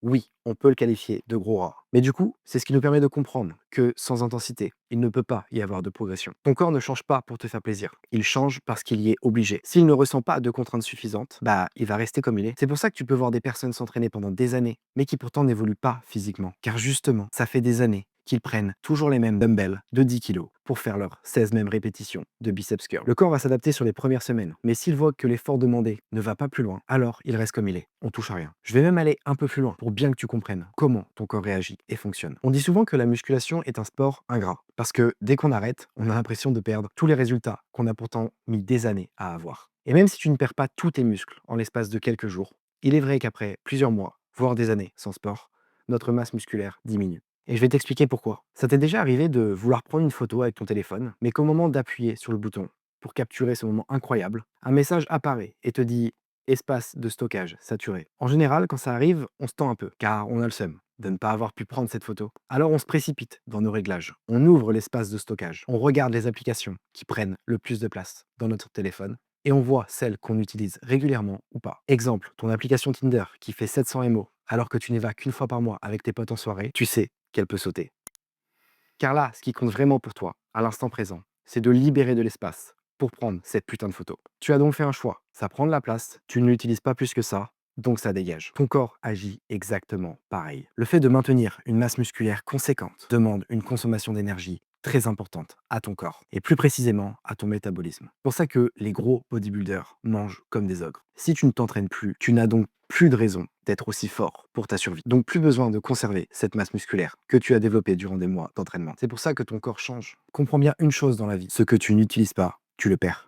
Oui, on peut le qualifier de gros rat. Mais du coup, c'est ce qui nous permet de comprendre que sans intensité, il ne peut pas y avoir de progression. Ton corps ne change pas pour te faire plaisir. Il change parce qu'il y est obligé. S'il ne ressent pas de contraintes suffisantes, bah, il va rester comme il est. C'est pour ça que tu peux voir des personnes s'entraîner pendant des années, mais qui pourtant n'évoluent pas physiquement. Car justement, ça fait des années qu'ils prennent toujours les mêmes dumbbells de 10 kilos pour faire leurs 16 mêmes répétitions de biceps curl. Le corps va s'adapter sur les premières semaines, mais s'il voit que l'effort demandé ne va pas plus loin, alors il reste comme il est. On touche à rien. Je vais même aller un peu plus loin pour bien que tu comprennes comment ton corps réagit et fonctionne. On dit souvent que la musculation est un sport ingrat, parce que dès qu'on arrête, on a l'impression de perdre tous les résultats qu'on a pourtant mis des années à avoir. Et même si tu ne perds pas tous tes muscles en l'espace de quelques jours, il est vrai qu'après plusieurs mois, voire des années sans sport, notre masse musculaire diminue. Et je vais t'expliquer pourquoi. Ça t'est déjà arrivé de vouloir prendre une photo avec ton téléphone, mais qu'au moment d'appuyer sur le bouton pour capturer ce moment incroyable, un message apparaît et te dit espace de stockage saturé. En général, quand ça arrive, on se tend un peu, car on a le seum de ne pas avoir pu prendre cette photo. Alors on se précipite dans nos réglages. On ouvre l'espace de stockage. On regarde les applications qui prennent le plus de place dans notre téléphone et on voit celles qu'on utilise régulièrement ou pas. Exemple, ton application Tinder qui fait 700 MO alors que tu n'y vas qu'une fois par mois avec tes potes en soirée, tu sais qu'elle peut sauter. Car là, ce qui compte vraiment pour toi, à l'instant présent, c'est de libérer de l'espace pour prendre cette putain de photo. Tu as donc fait un choix, ça prend de la place, tu ne l'utilises pas plus que ça, donc ça dégage. Ton corps agit exactement pareil. Le fait de maintenir une masse musculaire conséquente demande une consommation d'énergie très importante à ton corps, et plus précisément à ton métabolisme. C'est pour ça que les gros bodybuilders mangent comme des ogres. Si tu ne t'entraînes plus, tu n'as donc plus de raison d'être aussi fort pour ta survie. Donc plus besoin de conserver cette masse musculaire que tu as développée durant des mois d'entraînement. C'est pour ça que ton corps change. Comprends bien une chose dans la vie, ce que tu n'utilises pas, tu le perds.